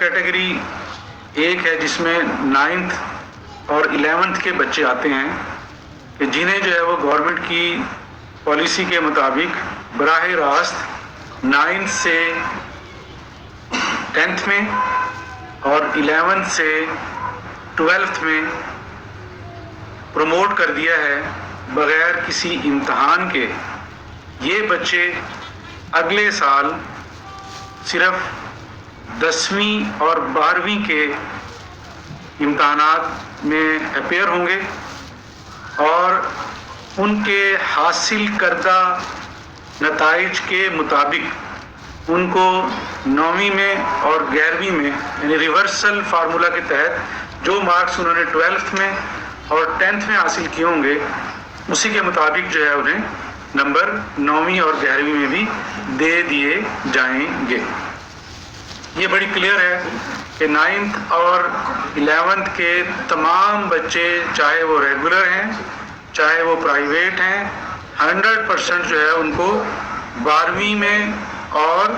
Category ایک ہے جس میں 9th اور 11th کے بچے آتے ہیں کہ جنہیں جو ہے وہ گورنمنٹ کی پالیسی کے مطابق براہ راست 9th سے 10th میں اور 11th سے 12th میں پروموٹ کر دیا ہے بغیر کسی امتحان کے۔ یہ بچے اگلے سال صرف 10ویں اور 12ویں کے امتحانات میں اپیئر ہوں گے اور ان کے حاصل کردہ نتائج کے مطابق ان کو 9ویں میں اور 11ویں میں یعنی ریورسل فارمولا کے تحت جو مارکس انہوں نے 12th میں اور 10th میں حاصل کیے ہوں گے اسی کے مطابق جو ہے انہیں نمبر 9ویں اور 11ویں میں بھی دے دیے جائیں گے۔ یہ بڑی کلیئر ہے کہ 9th اور 11th کے تمام بچے چاہے وہ ریگولر ہیں چاہے وہ پرائیویٹ ہیں 100% جو ہے ان کو 12ویں میں اور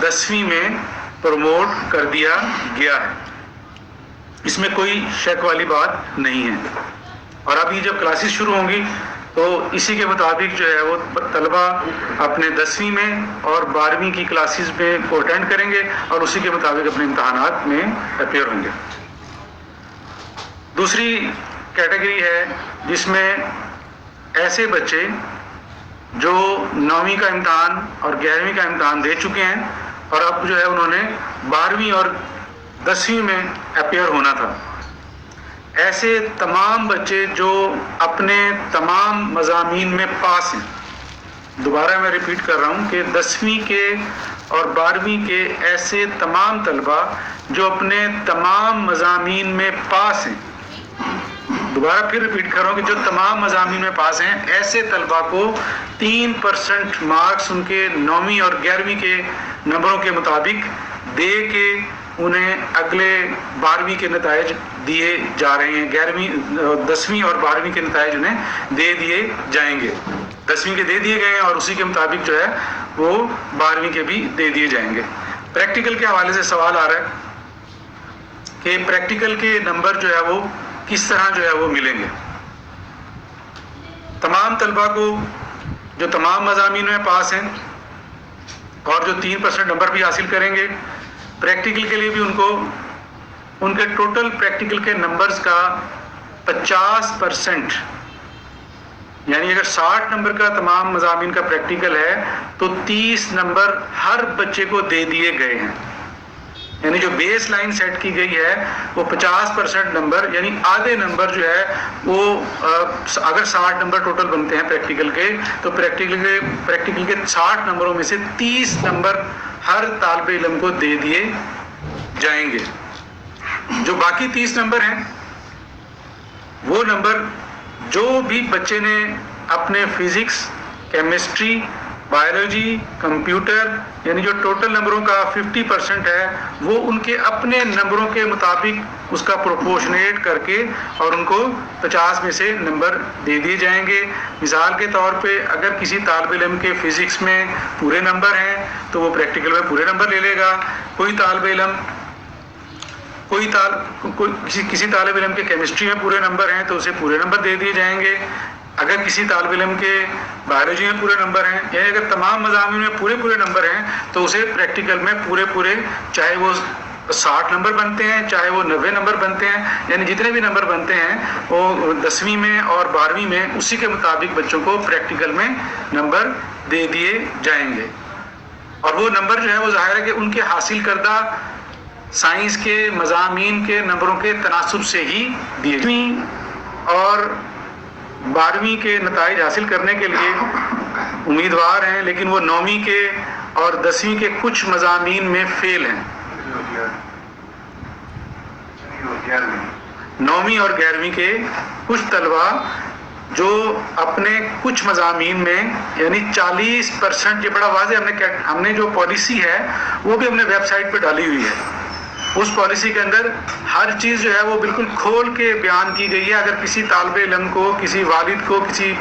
10ویں میں پروموٹ کر دیا گیا ہے۔ اس میں کوئی شک والی بات نہیں ہے۔ اور ابھی جب کلاسز شروع ہوں گی تو اسی کے مطابق جو ہے وہ طلبہ اپنے 10ویں میں اور 12ویں کی کلاسز میں کو اٹینڈ کریں گے اور اسی کے مطابق اپنے امتحانات میں اپیئر ہوں گے۔ دوسری کیٹیگری ہے جس میں ایسے بچے جو 9ویں کا امتحان اور 11ویں کا امتحان دے چکے ہیں اور اب جو ہے انہوں نے 12ویں اور 10ویں میں اپیئر ہونا تھا۔ ایسے تمام بچے جو اپنے تمام مضامین میں پاس ہیں، دوبارہ میں ریپیٹ کر رہا ہوں کہ 10ویں کے اور 12ویں کے ایسے تمام طلبہ جو اپنے تمام مضامین میں پاس ہیں، دوبارہ پھر ریپیٹ کر رہا ہوں کہ جو تمام مضامین میں پاس ہیں ایسے طلبہ کو 3% مارکس ان کے 9ویں اور 11ویں کے نمبروں کے مطابق دے کے انہیں اگلے 12ویں کے نتائج دیے جا رہے ہیں۔ 10ویں اور 12ویں کے نتائج انہیں دے دیے جائیں گے۔ 10ویں کے دے دیے گئے ہیں اور اسی کے مطابق جو ہے وہ 12ویں کے بھی دے دیے جائیں گے۔ پریکٹیکل کے حوالے سے سوال آ رہا ہے کہ پریکٹیکل کے نمبر جو ہے وہ کس طرح جو ہے وہ ملیں گے۔ تمام طلبہ کو جو تمام مضامین میں پاس ہیں اور جو 3% نمبر بھی حاصل کریں گے، پریکٹیکل کے لیے بھی ان کو ان کے ٹوٹل پریکٹیکل کے نمبرز کا 50%، یعنی اگر 60 نمبر کا تمام مضامین کا پریکٹیکل ہے تو 30 نمبر ہر بچے کو دے دیے گئے ہیں، یعنی جو بیس لائن سیٹ کی گئی ہے وہ 50% نمبر یعنی آدھے نمبر جو ہے وہ اگر 60 نمبر ٹوٹل بنتے ہیں پریکٹیکل کے تو پریکٹیکل کے 60 نمبروں میں سے 30 نمبر ہر طالب علم کو دے دیے جائیں گے۔ جو باقی 30 نمبر ہیں وہ نمبر جو بھی بچے نے اپنے فزکس، کیمسٹری، بایولوجی، کمپیوٹر یعنی جو ٹوٹل نمبروں کا 50% ہے وہ ان کے اپنے نمبروں کے مطابق اس کا پروپورشنیٹ کر کے اور ان کو 50 میں سے نمبر دے دیے جائیں گے۔ مثال کے طور پہ اگر کسی طالب علم کے فزکس میں پورے نمبر ہیں تو وہ پریکٹیکل میں پورے نمبر لے لے گا۔ کسی طالب علم کے کیمسٹری میں پورے نمبر ہیں تو اسے پورے نمبر دے دیے جائیں گے۔ اگر کسی طالب علم کے بایولوجی میں پورے نمبر ہیں یعنی اگر تمام مضامین میں پورے نمبر ہیں تو اسے پریکٹیکل میں پورے چاہے وہ 60 نمبر بنتے ہیں چاہے وہ 90 نمبر بنتے ہیں یعنی جتنے بھی نمبر بنتے ہیں وہ 10ویں میں اور 12ویں میں اسی کے مطابق بچوں کو پریکٹیکل میں نمبر دے دیے جائیں گے۔ اور وہ نمبر جو ہے وہ ظاہر ہے کہ ان کے حاصل کردہ سائنس کے مضامین کے نمبروں کے تناسب سے ہی دیے۔ 10ویں اور 12ویں کے نتائج حاصل کرنے کے لیے امیدوار ہیں لیکن وہ 9ویں کے اور 10ویں کے کچھ مضامین میں فیل ہیں۔ 9ویں اور 11ویں کے کچھ طلبہ جو اپنے کچھ مضامین میں یعنی 40%، یہ بڑا واضح ہم نے جو پالیسی ہے وہ بھی ہم نے ویب سائٹ پہ ڈالی ہوئی ہے۔ اس پالیسی کے اندر ہر چیز جو ہے وہ بالکل کھول کے بیان کی گئی ہے۔ اگر کسی طالب علم کو، کسی والد کو، کسی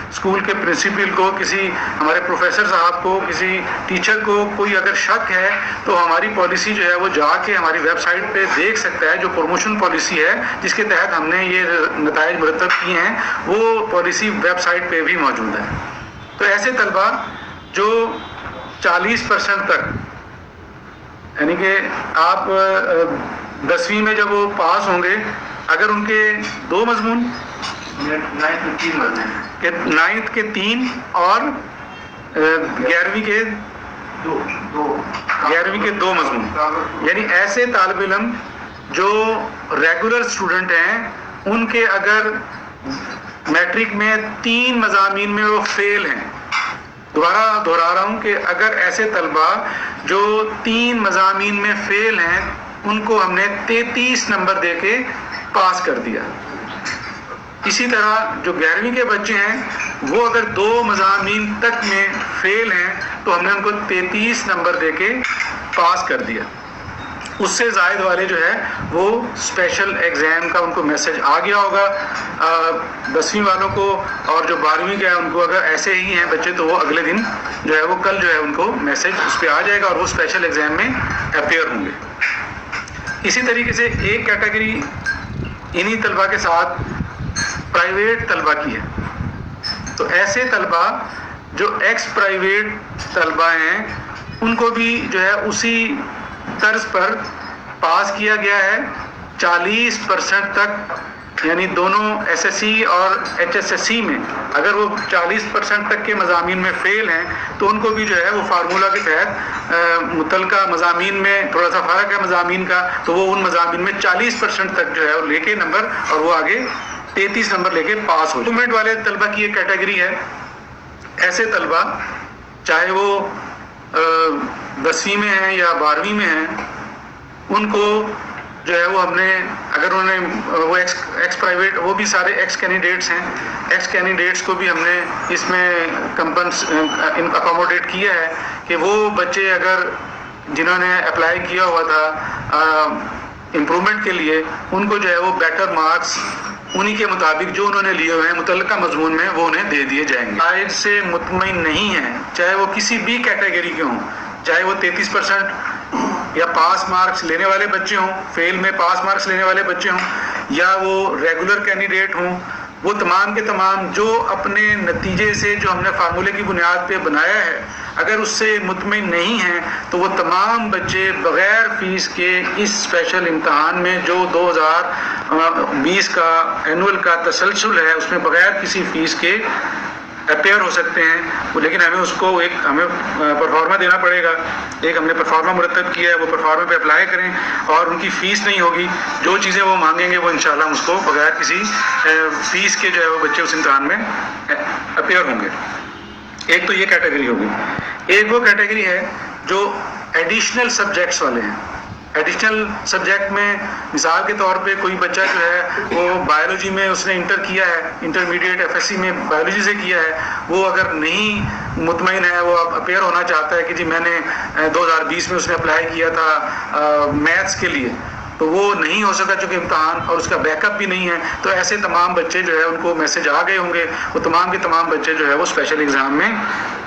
اسکول کے پرنسپل کو, کسی ہمارے پروفیسر صاحب کو, کسی ٹیچر کو کوئی اگر شک ہے تو ہماری پالیسی جو ہے وہ جا کے ہماری ویب سائٹ پہ دیکھ سکتا ہے. جو پروموشن پالیسی ہے جس کے تحت ہم نے یہ نتائج مرتب کیے ہیں وہ پالیسی ویب سائٹ پہ بھی موجود ہے. تو ایسے طلبہ جو 40% تک, یعنی کہ آپ 10ویں میں جب وہ پاس ہوں گے, اگر ان کے 2 مضمون, 9th کے 3 اور 11ویں کے 2 مضمون, یعنی ایسے طالب علم جو ریگولر اسٹوڈنٹ ہیں ان کے اگر میٹرک میں 3 مضامین میں وہ فیل ہیں, دوبارہ دہرا رہا ہوں کہ اگر ایسے طلبہ جو 3 مضامین میں فیل ہیں ان کو ہم نے 33 نمبر دے کے پاس کر دیا. اسی طرح جو 11ویں کے بچے ہیں وہ اگر 2 مضامین تک میں فیل ہیں تو ہم نے ان کو 33 نمبر دے کے پاس کر دیا. اس سے زائد والے جو ہے وہ اسپیشل ایگزام کا ان کو میسج آ گیا ہوگا. 10ویں والوں کو اور جو 12ویں کے ہیں ان کو اگر ایسے ہی ہیں بچے تو وہ اگلے دن جو ہے وہ کل جو ہے ان کو میسج اس پہ آ جائے گا اور وہ اسپیشل ایگزام میں اپیئر ہوں گے. اسی طریقے سے ایک کیٹیگری انہی طلبہ کے ساتھ پرائیویٹ طلبہ کی ہے. تو ایسے طلبہ جو ایکس پرائیویٹ طلبہ ہیں ان کو بھی جو ہے اسی طرز پر پاس کیا گیا ہے. 40% تک, یعنی دونوں ایس ایس سی اور ایچ ایس ایس سی میں اگر وہ 40% تک کے مضامین میں فیل ہیں تو ان کو بھی جو ہے وہ فارمولہ کے تحت متعلقہ مضامین میں تھوڑا سا فرق ہے مضامین کا, تو وہ ان مضامین میں 40% تک جو ہے وہ لے کے نمبر اور وہ آگے 33 نمبر لے کے پاس ہو. امپرومنٹ والے طلبہ کی ایک کیٹیگری ہے. ایسے طلبہ چاہے وہ 10ویں میں ہیں یا 12ویں میں ہیں, ان کو جو ہے وہ ہم نے اگر انہوں نے وہ ایکس پرائیویٹ, وہ بھی سارے ایکس کینڈیڈیٹس ہیں, ایکس کینڈیڈیٹس کو بھی ہم نے اس میں اکوموڈیٹ کیا ہے کہ وہ بچے اگر جنہوں نے اپلائی کیا ہوا تھا امپرومنٹ کے لیے ان کو جو ہے وہ بیٹر مارکس انہی کے مطابق جو انہوں نے لیے ہوئے ہیں متعلقہ مضمون میں وہ انہیں دے دیے جائیں گے. آج سے مطمئن نہیں ہیں, چاہے وہ کسی بھی کیٹیگری کے ہوں, چاہے وہ 33% یا پاس مارکس لینے والے بچے ہوں, فیل میں پاس مارکس لینے والے بچے ہوں, یا وہ ریگولر کینڈیڈیٹ ہوں, وہ تمام کے تمام جو اپنے نتیجے سے جو ہم نے فارمولے کی بنیاد پہ بنایا ہے اگر اس سے مطمئن نہیں ہیں تو وہ تمام بچے بغیر فیس کے اس اسپیشل امتحان میں جو 2020 کا اینول کا تسلسل ہے اس میں بغیر کسی فیس کے اپیئر ہو سکتے ہیں. لیکن ہمیں اس کو ایک ہمیں پرفارما دینا پڑے گا. ایک ہم نے پرفارما مرتب کیا ہے, وہ پرفارما پہ اپلائی کریں اور ان کی فیس نہیں ہوگی. جو چیزیں وہ مانگیں گے وہ انشاءاللہ ہم اس کو بغیر کسی فیس کے جو ہے وہ بچے اس امتحان میں اپیئر ہوں گے. ایک تو یہ کیٹیگری ہوگی. ایک وہ کیٹیگری ہے جو ایڈیشنل سبجیکٹس والے ہیں. ایڈیشنل سبجیکٹ میں مثال کے طور پہ کوئی بچہ جو ہے وہ بایولوجی میں اس نے انٹر کیا ہے, انٹرمیڈیٹ ایف ایس سی میں بایولوجی سے کیا ہے, وہ اگر نہیں مطمئن ہے, وہ اپیئر ہونا چاہتا ہے کہ جی میں نے 2020 میں اس نے اپلائی کیا تھا میتھس کے لیے, تو وہ نہیں ہو سکا چونکہ امتحان اور اس کا بیک اپ بھی نہیں ہے, تو ایسے تمام بچے جو ہے ان کو میسج آ گئے ہوں گے, وہ تمام کے تمام بچے جو ہے وہ اسپیشل ایگزام میں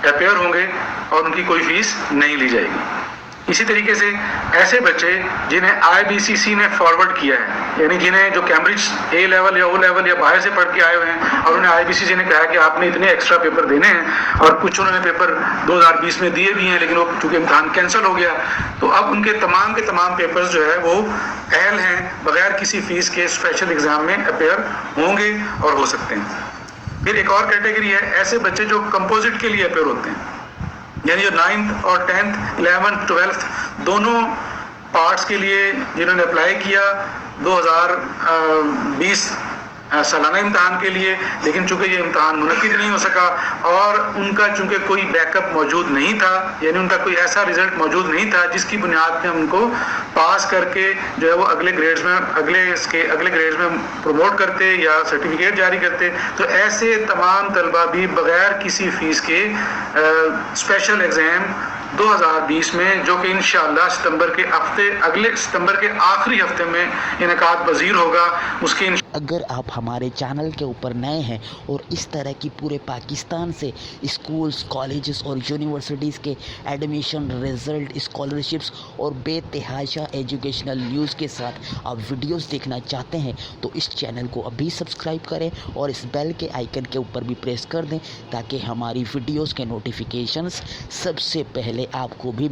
اپیئر ہوں گے اور ان کی کوئی فیس نہیں لی جائے گی. اسی طریقے سے ایسے بچے جنہیں آئی بی سی سی نے فارورڈ کیا ہے, یعنی جنہیں جو کیمبرج اے لیول یا او لیول یا باہر سے پڑھ کے آئے ہوئے ہیں اور انہیں آئی بی سی سی نے کہا کہ آپ نے اتنے ایکسٹرا پیپر دینے ہیں, اور کچھ انہوں نے پیپر 2020 میں دیے بھی ہیں لیکن وہ چونکہ امتحان کینسل ہو گیا, تو اب ان کے تمام پیپرز جو ہے وہ اہل ہیں, بغیر کسی فیس کے اسپیشل ایگزام میں اپیئر ہوں گے اور ہو سکتے ہیں. پھر ایک اور کیٹیگری ہے ایسے بچے جو کمپوزٹ کے لیے اپیئر ہوتے ہیں, یعنی جو 9th اور 10th 11th 12th دونوں پارٹس کے لیے جنہوں نے اپلائی کیا 2020 سالانہ امتحان کے لیے, لیکن چونکہ یہ امتحان منعقد نہیں ہو سکا اور ان کا چونکہ کوئی بیک اپ موجود نہیں تھا, یعنی ان کا کوئی ایسا رزلٹ موجود نہیں تھا جس کی بنیاد پہ ہم ان کو پاس کر کے جو ہے وہ اگلے گریڈز میں پروموٹ کرتے یا سرٹیفکیٹ جاری کرتے, تو ایسے تمام طلبہ بھی بغیر کسی فیس کے اسپیشل ایگزام 2020 میں جو کہ انشاءاللہ ستمبر کے آخری ہفتے میں انعقاد پذیر ہوگا, اس کی اگر آپ ہمارے چینل کے اوپر نئے ہیں اور اس طرح کی پورے پاکستان سے اسکولز، کالجز اور یونیورسٹیز کے ایڈمیشن، رزلٹ، اسکالرشپس اور بے تحاشا ایجوکیشنل نیوز کے ساتھ آپ ویڈیوز دیکھنا چاہتے ہیں تو اس چینل کو ابھی سبسکرائب کریں اور اس بیل کے آئیکن کے اوپر بھی پریس کر دیں تاکہ ہماری ویڈیوز کے نوٹیفیکیشنز سب سے پہلے آپ کو بھی